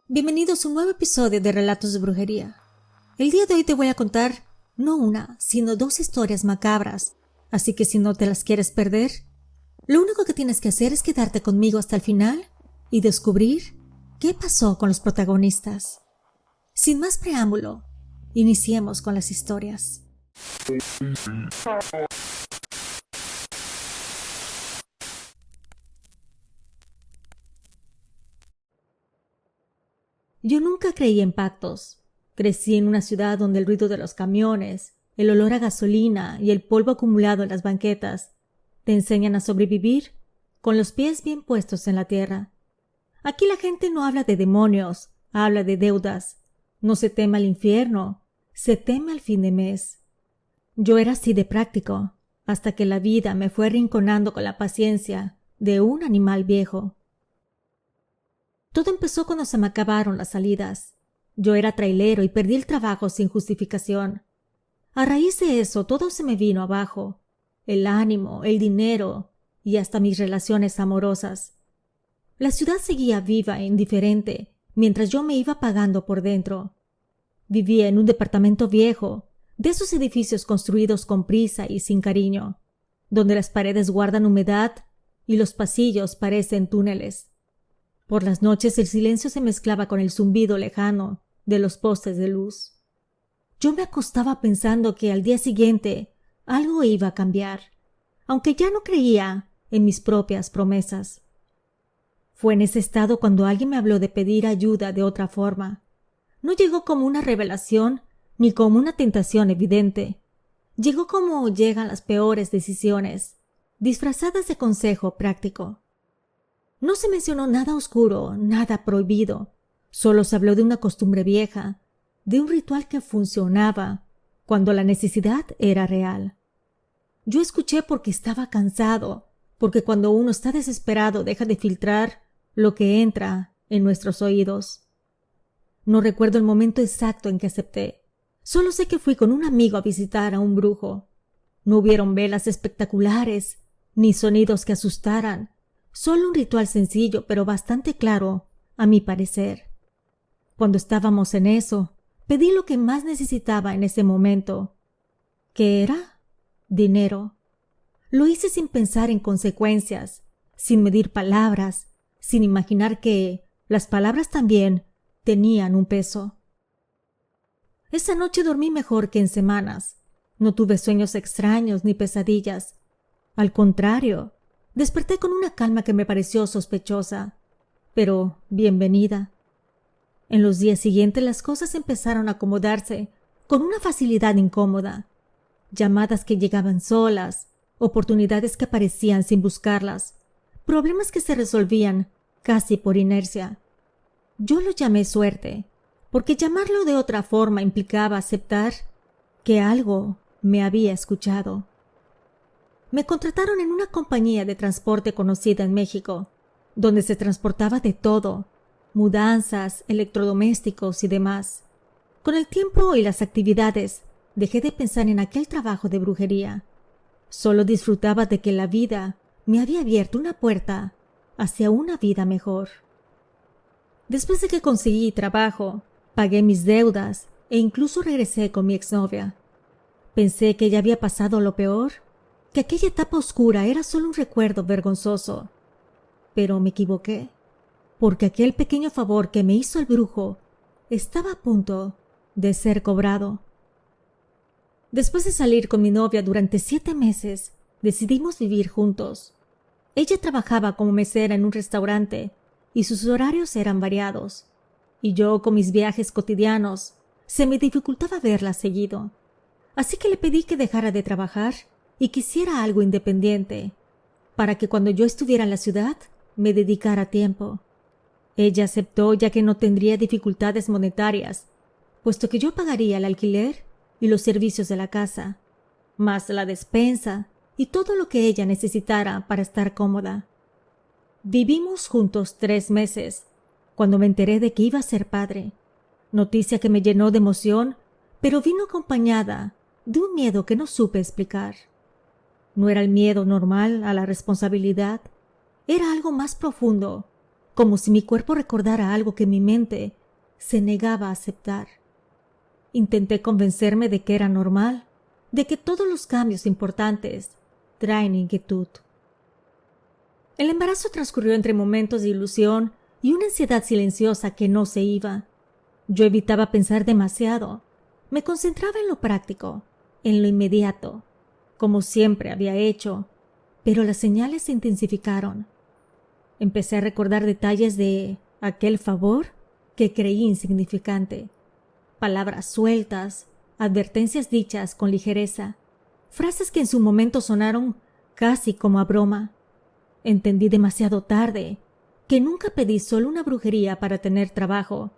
Bienvenidos a un nuevo episodio de Relatos de Brujería. El día de hoy te voy a contar no una, sino dos historias macabras, así que si no te las quieres perder, lo único que tienes que hacer es quedarte conmigo hasta el final y descubrir qué pasó con los protagonistas. Sin más preámbulo, iniciemos con las historias. Yo nunca creí en pactos. Crecí en una ciudad donde el ruido de los camiones, el olor a gasolina y el polvo acumulado en las banquetas te enseñan a sobrevivir con los pies bien puestos en la tierra. Aquí la gente no habla de demonios, habla de deudas. No se teme al infierno, se teme al fin de mes. Yo era así de práctico, hasta que la vida me fue arrinconando con la paciencia de un animal viejo. Todo empezó cuando se me acabaron las salidas. Yo era trailero y perdí el trabajo sin justificación. A raíz de eso, todo se me vino abajo. El ánimo, el dinero y hasta mis relaciones amorosas. La ciudad seguía viva e indiferente mientras yo me iba pagando por dentro. Vivía en un departamento viejo, de esos edificios construidos con prisa y sin cariño, donde las paredes guardan humedad y los pasillos parecen túneles. Por las noches el silencio se mezclaba con el zumbido lejano de los postes de luz. Yo me acostaba pensando que al día siguiente algo iba a cambiar, aunque ya no creía en mis propias promesas. Fue en ese estado cuando alguien me habló de pedir ayuda de otra forma. No llegó como una revelación ni como una tentación evidente. Llegó como llegan las peores decisiones, disfrazadas de consejo práctico. No se mencionó nada oscuro, nada prohibido. Solo se habló de una costumbre vieja, de un ritual que funcionaba cuando la necesidad era real. Yo escuché porque estaba cansado, porque cuando uno está desesperado deja de filtrar lo que entra en nuestros oídos. No recuerdo el momento exacto en que acepté. Solo sé que fui con un amigo a visitar a un brujo. No hubieron velas espectaculares, ni sonidos que asustaran. Solo un ritual sencillo, pero bastante claro, a mi parecer. Cuando estábamos en eso, pedí lo que más necesitaba en ese momento. ¿Qué era? Dinero. Lo hice sin pensar en consecuencias, sin medir palabras, sin imaginar que las palabras también tenían un peso. Esa noche dormí mejor que en semanas. No tuve sueños extraños ni pesadillas. Al contrario, desperté con una calma que me pareció sospechosa, pero bienvenida. En los días siguientes las cosas empezaron a acomodarse con una facilidad incómoda. Llamadas que llegaban solas, oportunidades que aparecían sin buscarlas, problemas que se resolvían casi por inercia. Yo lo llamé suerte, porque llamarlo de otra forma implicaba aceptar que algo me había escuchado. Me contrataron en una compañía de transporte conocida en México, donde se transportaba de todo, mudanzas, electrodomésticos y demás. Con el tiempo y las actividades, dejé de pensar en aquel trabajo de brujería. Solo disfrutaba de que la vida me había abierto una puerta hacia una vida mejor. Después de que conseguí trabajo, pagué mis deudas e incluso regresé con mi exnovia. Pensé que ya había pasado lo peor, que aquella etapa oscura era solo un recuerdo vergonzoso. Pero me equivoqué, porque aquel pequeño favor que me hizo el brujo estaba a punto de ser cobrado. Después de salir con mi novia durante 7 meses, decidimos vivir juntos. Ella trabajaba como mesera en un restaurante y sus horarios eran variados, y yo con mis viajes cotidianos se me dificultaba verla seguido. Así que le pedí que dejara de trabajar y que hiciera algo independiente, para que cuando yo estuviera en la ciudad me dedicara tiempo. Ella aceptó ya que no tendría dificultades monetarias, puesto que yo pagaría el alquiler y los servicios de la casa, más la despensa y todo lo que ella necesitara para estar cómoda. Vivimos juntos 3 meses, cuando me enteré de que iba a ser padre, noticia que me llenó de emoción, pero vino acompañada de un miedo que no supe explicar. No era el miedo normal a la responsabilidad, era algo más profundo, como si mi cuerpo recordara algo que mi mente se negaba a aceptar. Intenté convencerme de que era normal, de que todos los cambios importantes traen inquietud. El embarazo transcurrió entre momentos de ilusión y una ansiedad silenciosa que no se iba. Yo evitaba pensar demasiado. Me concentraba en lo práctico, en lo inmediato, como siempre había hecho, pero las señales se intensificaron. Empecé a recordar detalles de aquel favor que creí insignificante. Palabras sueltas, advertencias dichas con ligereza, frases que en su momento sonaron casi como a broma. Entendí demasiado tarde que nunca pedí solo una brujería para tener trabajo.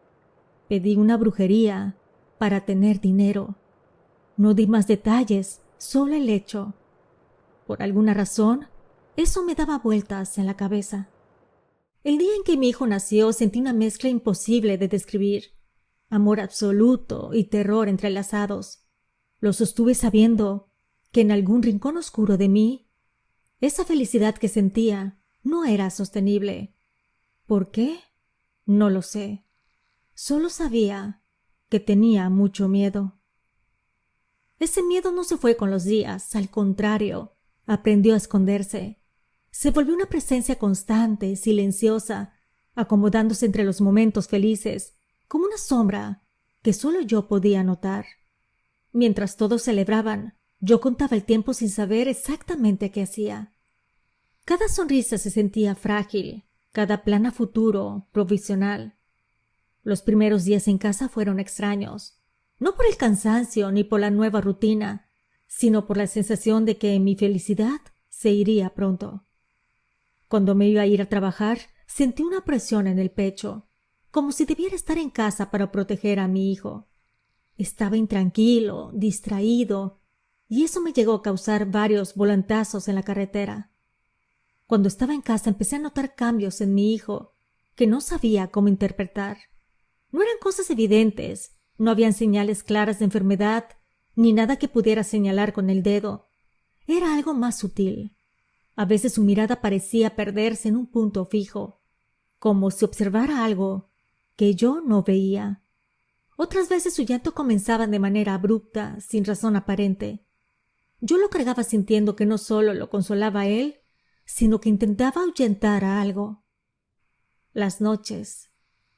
Pedí una brujería para tener dinero. No di más detalles, solo el hecho. Por alguna razón, eso me daba vueltas en la cabeza. El día en que mi hijo nació sentí una mezcla imposible de describir. Amor absoluto y terror entrelazados. Lo sostuve sabiendo que en algún rincón oscuro de mí, esa felicidad que sentía no era sostenible. ¿Por qué? No lo sé. Solo sabía que tenía mucho miedo. Ese miedo no se fue con los días, al contrario, aprendió a esconderse. Se volvió una presencia constante, silenciosa, acomodándose entre los momentos felices, como una sombra que solo yo podía notar. Mientras todos celebraban, yo contaba el tiempo sin saber exactamente qué hacía. Cada sonrisa se sentía frágil, cada plan a futuro, provisional. Los primeros días en casa fueron extraños, no por el cansancio ni por la nueva rutina, sino por la sensación de que mi felicidad se iría pronto. Cuando me iba a ir a trabajar, sentí una presión en el pecho, como si debiera estar en casa para proteger a mi hijo. Estaba intranquilo, distraído, y eso me llegó a causar varios volantazos en la carretera. Cuando estaba en casa empecé a notar cambios en mi hijo que no sabía cómo interpretar. No eran cosas evidentes, no habían señales claras de enfermedad, ni nada que pudiera señalar con el dedo. Era algo más sutil. A veces su mirada parecía perderse en un punto fijo, como si observara algo que yo no veía. Otras veces su llanto comenzaba de manera abrupta, sin razón aparente. Yo lo cargaba sintiendo que no solo lo consolaba a él, sino que intentaba ahuyentar a algo. Las noches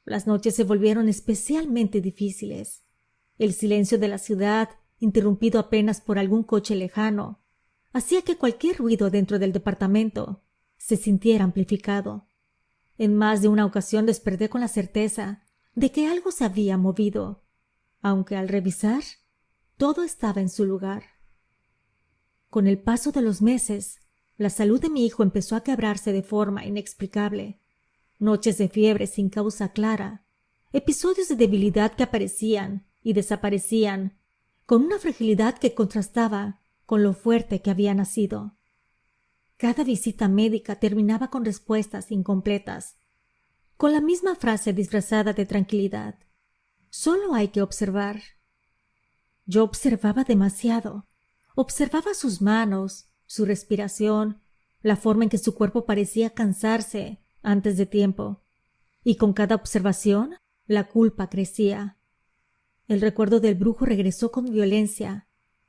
se volvieron especialmente difíciles. El silencio de la ciudad, interrumpido apenas por algún coche lejano, hacía que cualquier ruido dentro del departamento se sintiera amplificado. En más de una ocasión desperté con la certeza de que algo se había movido, aunque al revisar, todo estaba en su lugar. Con el paso de los meses, la salud de mi hijo empezó a quebrarse de forma inexplicable. Noches de fiebre sin causa clara, episodios de debilidad que aparecían y desaparecían, con una fragilidad que contrastaba con lo fuerte que había nacido. Cada visita médica terminaba con respuestas incompletas, con la misma frase disfrazada de tranquilidad: solo hay que observar. Yo observaba demasiado. Observaba sus manos, su respiración, la forma en que su cuerpo parecía cansarse antes de tiempo. Y con cada observación, la culpa crecía. El recuerdo del brujo regresó con violencia.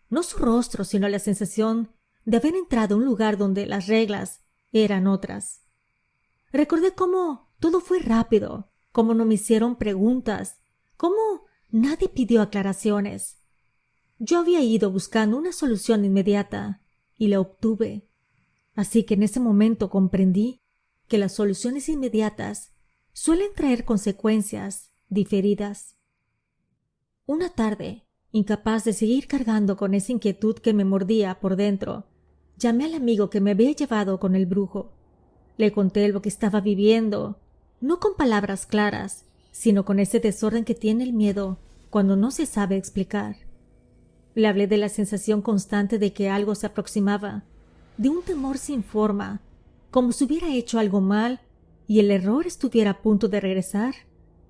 No su rostro, sino la sensación de haber entrado a un lugar donde las reglas eran otras. Recordé cómo todo fue rápido, cómo no me hicieron preguntas, cómo nadie pidió aclaraciones. Yo había ido buscando una solución inmediata y la obtuve. Así que en ese momento comprendí que las soluciones inmediatas suelen traer consecuencias diferidas. Una tarde, incapaz de seguir cargando con esa inquietud que me mordía por dentro, llamé al amigo que me había llevado con el brujo. Le conté lo que estaba viviendo, no con palabras claras, sino con ese desorden que tiene el miedo cuando no se sabe explicar. Le hablé de la sensación constante de que algo se aproximaba, de un temor sin forma, como si hubiera hecho algo mal y el error estuviera a punto de regresar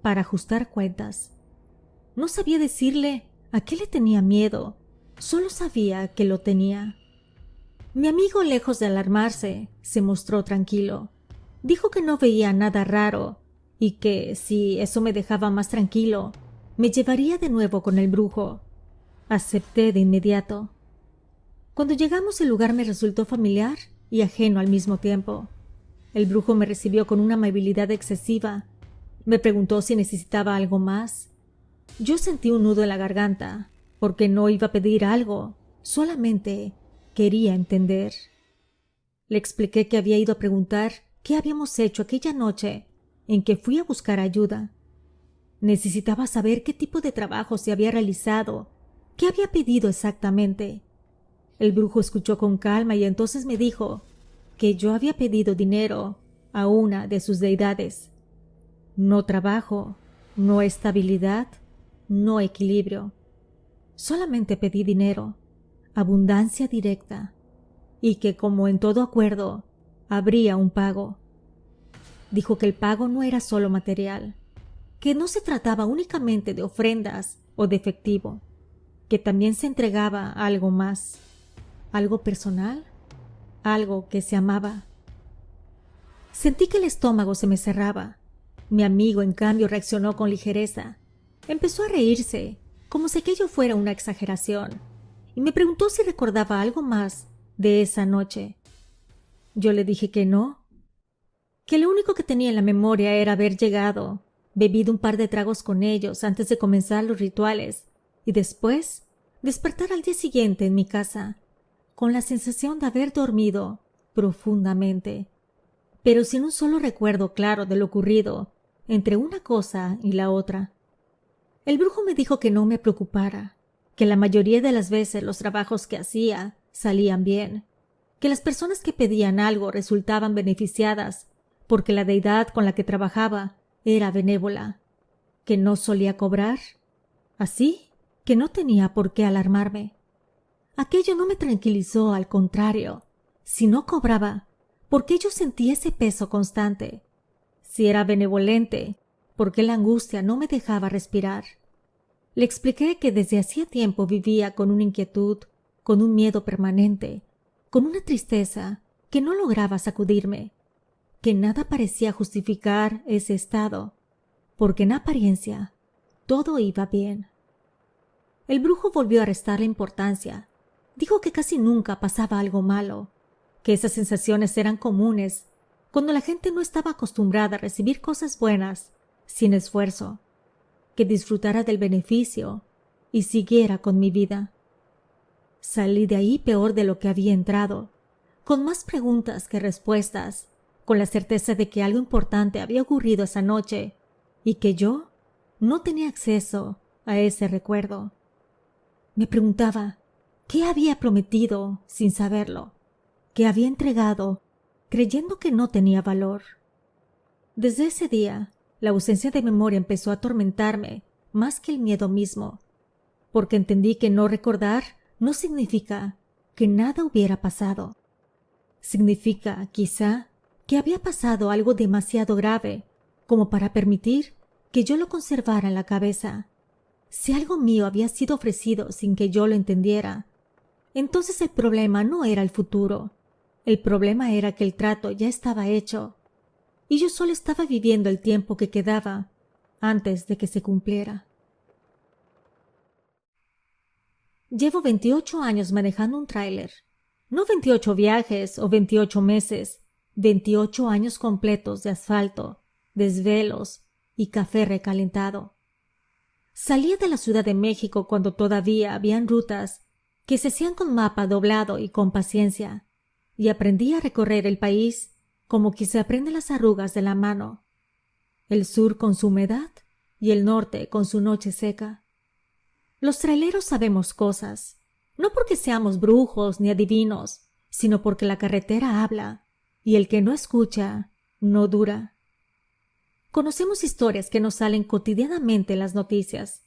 para ajustar cuentas. No sabía decirle a qué le tenía miedo, solo sabía que lo tenía. Mi amigo, lejos de alarmarse, se mostró tranquilo. Dijo que no veía nada raro y que, si eso me dejaba más tranquilo, me llevaría de nuevo con el brujo. Acepté de inmediato. Cuando llegamos el lugar me resultó familiar y ajeno al mismo tiempo. El brujo me recibió con una amabilidad excesiva. Me preguntó si necesitaba algo más. Yo sentí un nudo en la garganta, porque no iba a pedir algo, solamente quería entender. Le expliqué que había ido a preguntar qué habíamos hecho aquella noche en que fui a buscar ayuda. Necesitaba saber qué tipo de trabajo se había realizado, qué había pedido exactamente. El brujo escuchó con calma y entonces me dijo que yo había pedido dinero a una de sus deidades. No trabajo, no estabilidad, no equilibrio. Solamente pedí dinero, abundancia directa, y que, como en todo acuerdo, habría un pago. Dijo que el pago no era solo material, que no se trataba únicamente de ofrendas o de efectivo, que también se entregaba algo más, algo personal, algo que se amaba. Sentí que el estómago se me cerraba. Mi amigo, en cambio, reaccionó con ligereza. Empezó a reírse, como si aquello fuera una exageración, y me preguntó si recordaba algo más de esa noche. Yo le dije que no, que lo único que tenía en la memoria era haber llegado, bebido un par de tragos con ellos antes de comenzar los rituales, y después despertar al día siguiente en mi casa, con la sensación de haber dormido profundamente, pero sin un solo recuerdo claro de lo ocurrido entre una cosa y la otra. El brujo me dijo que no me preocupara, que la mayoría de las veces los trabajos que hacía salían bien, que las personas que pedían algo resultaban beneficiadas porque la deidad con la que trabajaba era benévola, que no solía cobrar, así que no tenía por qué alarmarme. Aquello no me tranquilizó, al contrario. Si no cobraba, ¿por qué yo sentía ese peso constante? Si era benevolente, ¿por qué la angustia no me dejaba respirar? Le expliqué que desde hacía tiempo vivía con una inquietud, con un miedo permanente, con una tristeza que no lograba sacudirme, que nada parecía justificar ese estado, porque en apariencia todo iba bien. El brujo volvió a restarle importancia. Dijo que casi nunca pasaba algo malo, que esas sensaciones eran comunes cuando la gente no estaba acostumbrada a recibir cosas buenas sin esfuerzo, que disfrutara del beneficio y siguiera con mi vida. Salí de ahí peor de lo que había entrado, con más preguntas que respuestas, con la certeza de que algo importante había ocurrido esa noche y que yo no tenía acceso a ese recuerdo. Me preguntaba qué había prometido sin saberlo, qué había entregado creyendo que no tenía valor. Desde ese día, la ausencia de memoria empezó a atormentarme más que el miedo mismo, porque entendí que no recordar no significa que nada hubiera pasado. Significa, quizá, que había pasado algo demasiado grave como para permitir que yo lo conservara en la cabeza. Si algo mío había sido ofrecido sin que yo lo entendiera, entonces el problema no era el futuro. El problema era que el trato ya estaba hecho y yo solo estaba viviendo el tiempo que quedaba antes de que se cumpliera. Llevo 28 años manejando un tráiler. No 28 viajes o 28 meses, 28 años completos de asfalto, desvelos y café recalentado. Salía de la Ciudad de México cuando todavía habían rutas que se hacían con mapa doblado y con paciencia, y aprendí a recorrer el país como que se aprende las arrugas de la mano, el sur con su humedad y el norte con su noche seca. Los traileros sabemos cosas, no porque seamos brujos ni adivinos, sino porque la carretera habla, y el que no escucha no dura. Conocemos historias que nos salen cotidianamente en las noticias,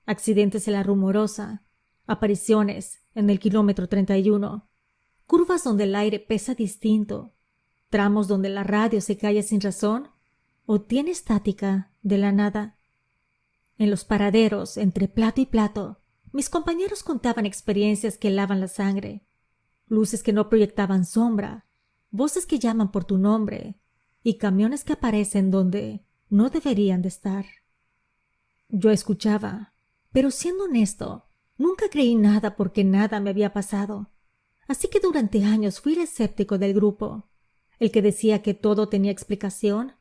accidentes en la Rumorosa, apariciones en el kilómetro 31, curvas donde el aire pesa distinto, tramos donde la radio se calla sin razón o tiene estática de la nada. En los paraderos, entre plato y plato, mis compañeros contaban experiencias que helaban la sangre, luces que no proyectaban sombra, voces que llaman por tu nombre, y camiones que aparecen donde no deberían de estar. Yo escuchaba, pero siendo honesto, nunca creí nada porque nada me había pasado. Así que durante años fui el escéptico del grupo, el que decía que todo tenía explicación,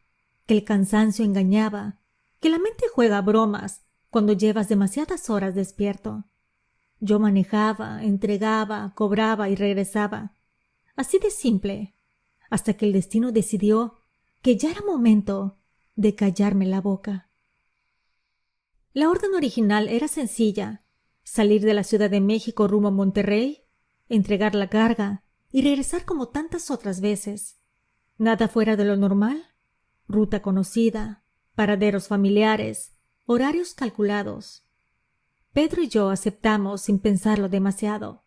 que el cansancio engañaba, que la mente juega bromas cuando llevas demasiadas horas despierto. Yo manejaba, entregaba, cobraba y regresaba. Así de simple, hasta que el destino decidió que ya era momento de callarme la boca. La orden original era sencilla: salir de la Ciudad de México rumbo a Monterrey, entregar la carga y regresar como tantas otras veces. Nada fuera de lo normal, ruta conocida, paraderos familiares, horarios calculados. Pedro y yo aceptamos sin pensarlo demasiado.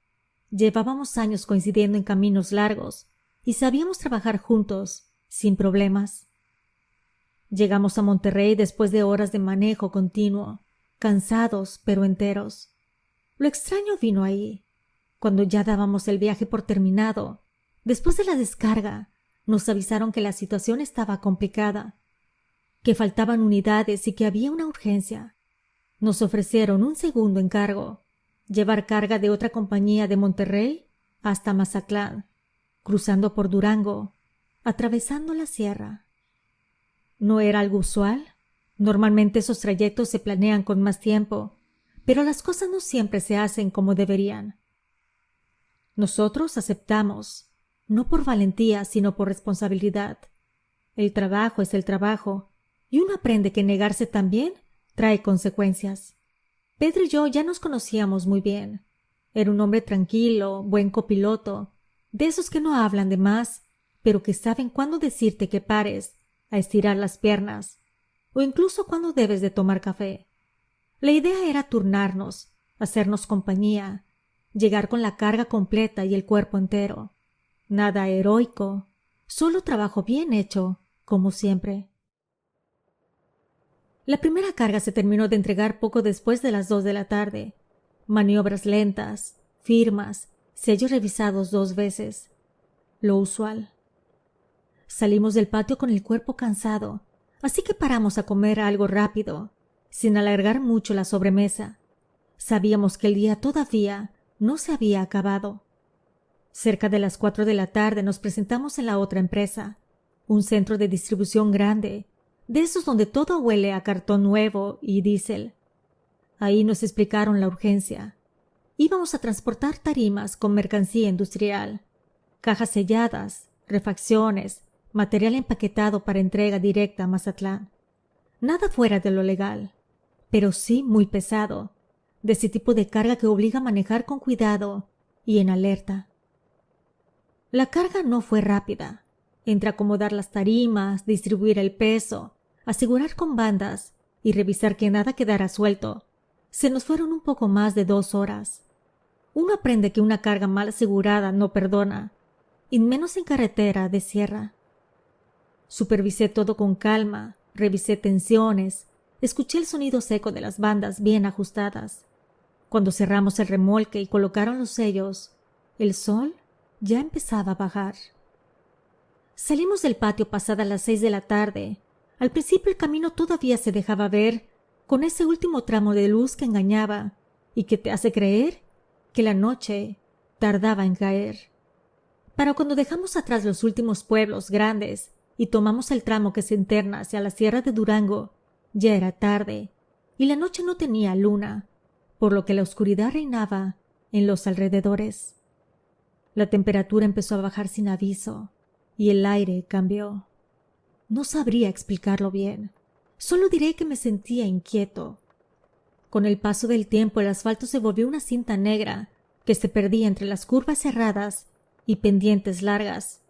Llevábamos años coincidiendo en caminos largos y sabíamos trabajar juntos sin problemas. Llegamos a Monterrey después de horas de manejo continuo, cansados pero enteros. Lo extraño vino ahí, cuando ya dábamos el viaje por terminado. Después de la descarga, nos avisaron que la situación estaba complicada, que faltaban unidades y que había una urgencia. Nos ofrecieron un segundo encargo: llevar carga de otra compañía de Monterrey hasta Mazatlán, cruzando por Durango, atravesando la sierra. No era algo usual. Normalmente esos trayectos se planean con más tiempo, pero las cosas no siempre se hacen como deberían. Nosotros aceptamos, no por valentía, sino por responsabilidad. El trabajo es el trabajo, y uno aprende que negarse también trae consecuencias. Pedro y yo ya nos conocíamos muy bien. Era un hombre tranquilo, buen copiloto, de esos que no hablan de más, pero que saben cuándo decirte que pares a estirar las piernas, o incluso cuándo debes de tomar café. La idea era turnarnos, hacernos compañía, llegar con la carga completa y el cuerpo entero. Nada heroico, solo trabajo bien hecho, como siempre. La primera carga se terminó de entregar poco después de las 2 de la tarde. Maniobras lentas, firmas, sellos revisados 2 veces. Lo usual. Salimos del patio con el cuerpo cansado, así que paramos a comer algo rápido, sin alargar mucho la sobremesa. Sabíamos que el día todavía no se había acabado. Cerca de las 4 de la tarde nos presentamos en la otra empresa, un centro de distribución grande, de esos donde todo huele a cartón nuevo y diésel. Ahí nos explicaron la urgencia. Íbamos a transportar tarimas con mercancía industrial, cajas selladas, refacciones, material empaquetado para entrega directa a Mazatlán. Nada fuera de lo legal, pero sí muy pesado, de ese tipo de carga que obliga a manejar con cuidado y en alerta. La carga no fue rápida. Entre acomodar las tarimas, distribuir el peso, asegurar con bandas y revisar que nada quedara suelto, se nos fueron un poco más de 2 horas. Uno aprende que una carga mal asegurada no perdona, y menos en carretera de sierra. Supervisé todo con calma, revisé tensiones, escuché el sonido seco de las bandas bien ajustadas. Cuando cerramos el remolque y colocaron los sellos, el sol ya empezaba a bajar. Salimos del patio pasadas las 6 de la tarde. Al principio el camino todavía se dejaba ver, con ese último tramo de luz que engañaba y que te hace creer que la noche tardaba en caer. Para cuando dejamos atrás los últimos pueblos grandes y tomamos el tramo que se interna hacia la sierra de Durango, ya era tarde y la noche no tenía luna, por lo que la oscuridad reinaba en los alrededores. La temperatura empezó a bajar sin aviso y el aire cambió. No sabría explicarlo bien, solo diré que me sentía inquieto. Con el paso del tiempo el asfalto se volvió una cinta negra que se perdía entre las curvas cerradas y pendientes largas.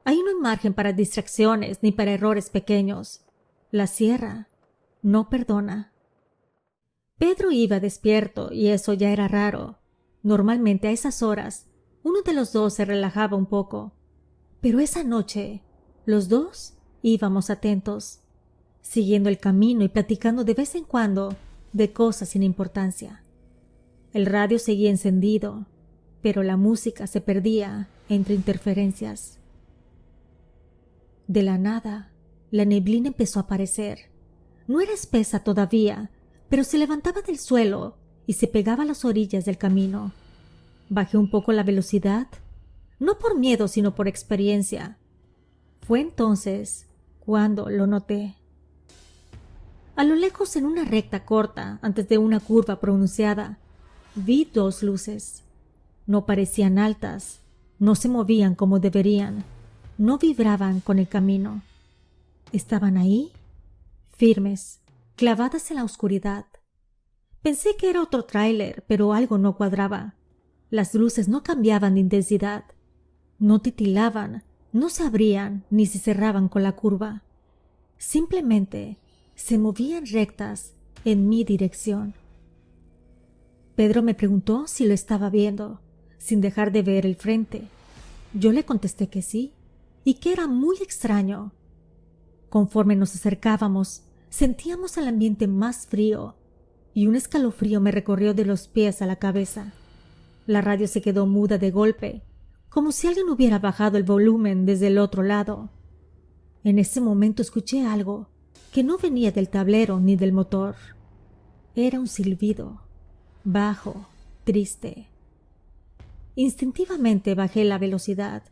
Ahí no hay margen para distracciones ni para errores pequeños. La sierra no perdona. Pedro iba despierto y eso ya era raro. Normalmente a esas horas uno de los dos se relajaba un poco. Pero esa noche los dos íbamos atentos, siguiendo el camino y platicando de vez en cuando de cosas sin importancia. El radio seguía encendido, pero la música se perdía entre interferencias. De la nada, la neblina empezó a aparecer. No era espesa todavía, pero se levantaba del suelo y se pegaba a las orillas del camino. Bajé un poco la velocidad, no por miedo sino por experiencia. Fue entonces cuando lo noté. A lo lejos, en una recta corta, antes de una curva pronunciada, vi dos luces. No parecían altas, no se movían como deberían, no vibraban con el camino. Estaban ahí, firmes, clavadas en la oscuridad. Pensé que era otro tráiler, pero algo no cuadraba. Las luces no cambiaban de intensidad, no titilaban, no se abrían ni se cerraban con la curva. Simplemente se movían rectas en mi dirección. Pedro me preguntó si lo estaba viendo, sin dejar de ver el frente. Yo le contesté que sí, y que era muy extraño. Conforme nos acercábamos, sentíamos el ambiente más frío, y un escalofrío me recorrió de los pies a la cabeza. La radio se quedó muda de golpe, como si alguien hubiera bajado el volumen desde el otro lado. En ese momento escuché algo que no venía del tablero ni del motor. Era un silbido, bajo, triste. Instintivamente bajé la velocidad.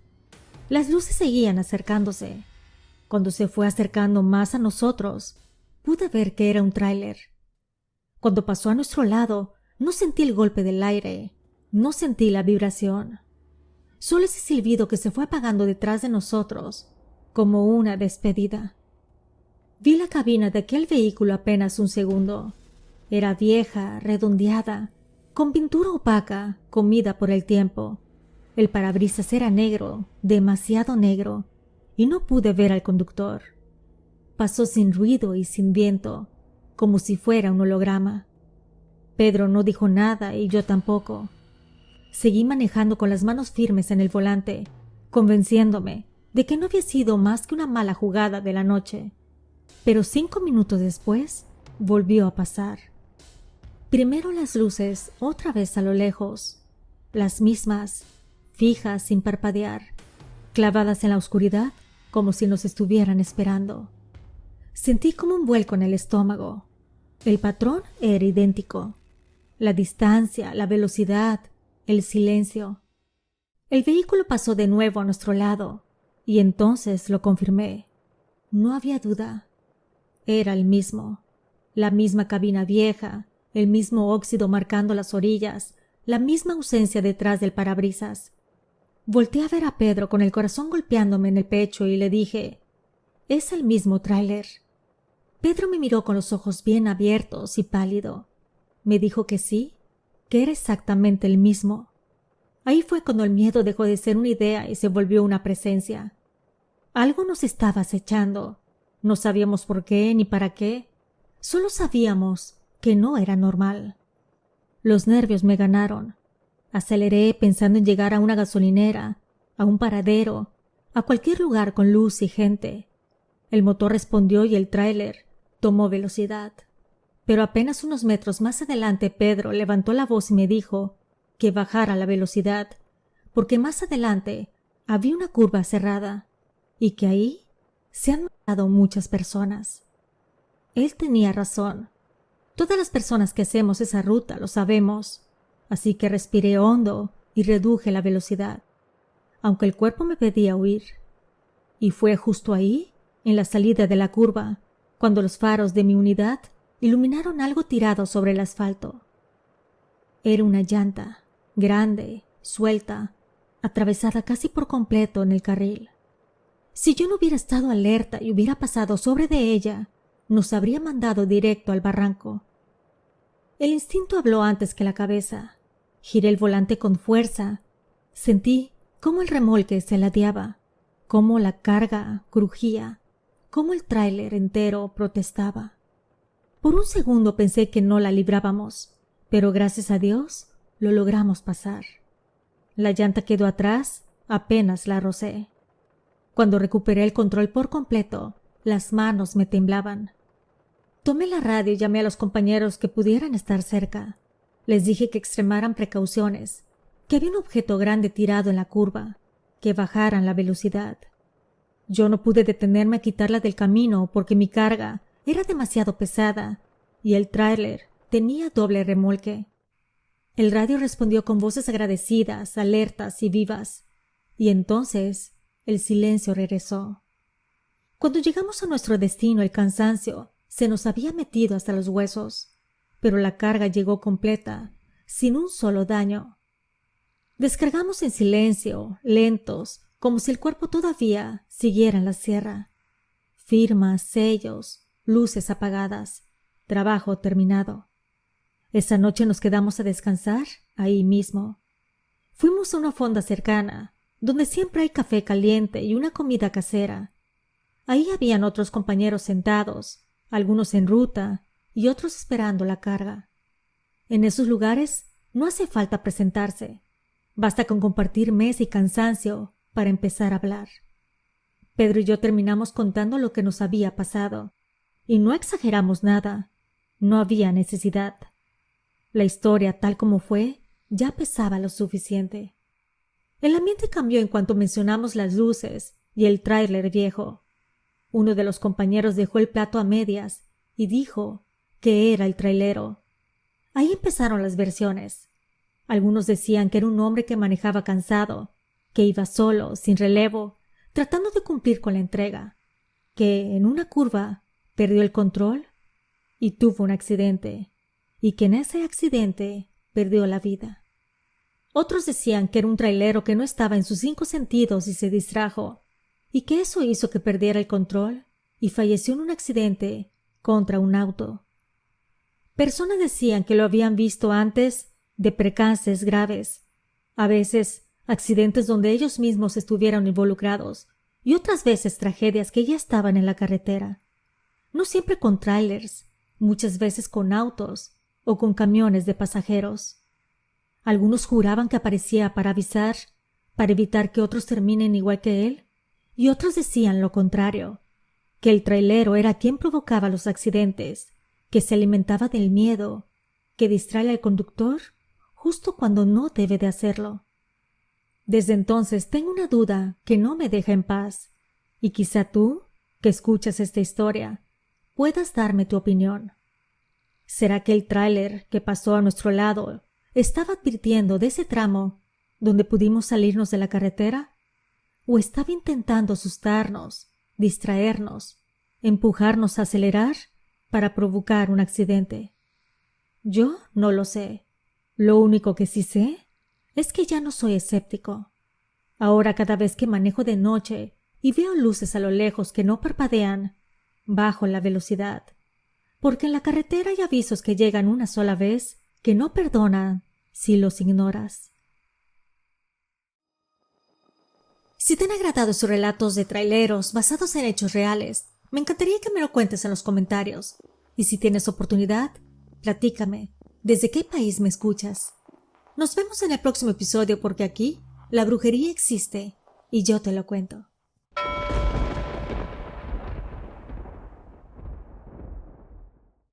Las luces seguían acercándose. Cuando se fue acercando más a nosotros, pude ver que era un tráiler. Cuando pasó a nuestro lado, no sentí el golpe del aire, no sentí la vibración. Solo ese silbido que se fue apagando detrás de nosotros, como una despedida. Vi la cabina de aquel vehículo apenas un segundo. Era vieja, redondeada, con pintura opaca, comida por el tiempo. El parabrisas era negro, demasiado negro, y no pude ver al conductor. Pasó sin ruido y sin viento, como si fuera un holograma. Pedro no dijo nada y yo tampoco. Seguí manejando con las manos firmes en el volante, convenciéndome de que no había sido más que una mala jugada de la noche. Pero 5 minutos después, volvió a pasar. Primero las luces, otra vez a lo lejos, las mismas, fijas sin parpadear, clavadas en la oscuridad como si nos estuvieran esperando. Sentí como un vuelco en el estómago. El patrón era idéntico. La distancia, la velocidad, el silencio. El vehículo pasó de nuevo a nuestro lado, y entonces lo confirmé. No había duda. Era el mismo. La misma cabina vieja, el mismo óxido marcando las orillas, la misma ausencia detrás del parabrisas. Volteé a ver a Pedro con el corazón golpeándome en el pecho y le dije: «Es el mismo tráiler». Pedro me miró con los ojos bien abiertos y pálido. Me dijo que sí, que era exactamente el mismo. Ahí fue cuando el miedo dejó de ser una idea y se volvió una presencia. Algo nos estaba acechando. No sabíamos por qué ni para qué. Solo sabíamos que no era normal. Los nervios me ganaron. Aceleré pensando en llegar a una gasolinera, a un paradero, a cualquier lugar con luz y gente. El motor respondió y el tráiler tomó velocidad. Pero apenas unos metros más adelante Pedro levantó la voz y me dijo que bajara la velocidad, porque más adelante había una curva cerrada y que ahí se han matado muchas personas. Él tenía razón. Todas las personas que hacemos esa ruta lo sabemos, así que respiré hondo y reduje la velocidad, aunque el cuerpo me pedía huir. Y fue justo ahí, en la salida de la curva, cuando los faros de mi unidad iluminaron algo tirado sobre el asfalto. Era una llanta, grande, suelta, atravesada casi por completo en el carril. Si yo no hubiera estado alerta y hubiera pasado sobre de ella, nos habría mandado directo al barranco. El instinto habló antes que la cabeza. Giré el volante con fuerza. Sentí cómo el remolque se ladeaba, cómo la carga crujía, cómo el tráiler entero protestaba. Por un segundo pensé que no la librábamos, pero gracias a Dios lo logramos pasar. La llanta quedó atrás, apenas la rocé. Cuando recuperé el control por completo, las manos me temblaban. Tomé la radio y llamé a los compañeros que pudieran estar cerca. Les dije que extremaran precauciones, que había un objeto grande tirado en la curva, que bajaran la velocidad. Yo no pude detenerme a quitarla del camino porque mi carga era demasiado pesada y el tráiler tenía doble remolque. El radio respondió con voces agradecidas, alertas y vivas, y entonces el silencio regresó. Cuando llegamos a nuestro destino, el cansancio se nos había metido hasta los huesos, pero la carga llegó completa, sin un solo daño. Descargamos en silencio, lentos, como si el cuerpo todavía siguiera en la sierra. Firmas, sellos, luces apagadas, trabajo terminado. Esa noche nos quedamos a descansar ahí mismo. Fuimos a una fonda cercana, donde siempre hay café caliente y una comida casera. Ahí habían otros compañeros sentados, algunos en ruta y otros esperando la carga. En esos lugares no hace falta presentarse. Basta con compartir mesa y cansancio para empezar a hablar. Pedro y yo terminamos contando lo que nos había pasado. Y no exageramos nada. No había necesidad. La historia, tal como fue, ya pesaba lo suficiente. El ambiente cambió en cuanto mencionamos las luces y el tráiler viejo. Uno de los compañeros dejó el plato a medias y dijo que era el trailero. Ahí empezaron las versiones. Algunos decían que era un hombre que manejaba cansado, que iba solo, sin relevo, tratando de cumplir con la entrega, que en una curva perdió el control y tuvo un accidente, y que en ese accidente perdió la vida. Otros decían que era un trailero que no estaba en sus 5 sentidos y se distrajo, y que eso hizo que perdiera el control y falleció en un accidente contra un auto. Personas decían que lo habían visto antes de percances graves, a veces accidentes donde ellos mismos estuvieron involucrados y otras veces tragedias que ya estaban en la carretera. No siempre con trailers, muchas veces con autos o con camiones de pasajeros. Algunos juraban que aparecía para avisar, para evitar que otros terminen igual que él, y otros decían lo contrario, que el trailero era quien provocaba los accidentes, que se alimentaba del miedo, que distrae al conductor justo cuando no debe de hacerlo. Desde entonces tengo una duda que no me deja en paz, y quizá tú, que escuchas esta historia, puedas darme tu opinión. ¿Será que el tráiler que pasó a nuestro lado estaba advirtiendo de ese tramo donde pudimos salirnos de la carretera? ¿O estaba intentando asustarnos, distraernos, empujarnos a acelerar para provocar un accidente? Yo no lo sé. Lo único que sí sé es que ya no soy escéptico. Ahora cada vez que manejo de noche y veo luces a lo lejos que no parpadean, bajo la velocidad, porque en la carretera hay avisos que llegan una sola vez que no perdonan si los ignoras. Si te han agradado estos relatos de traileros basados en hechos reales, me encantaría que me lo cuentes en los comentarios. Y si tienes oportunidad, platícame, ¿desde qué país me escuchas? Nos vemos en el próximo episodio porque aquí la brujería existe y yo te lo cuento.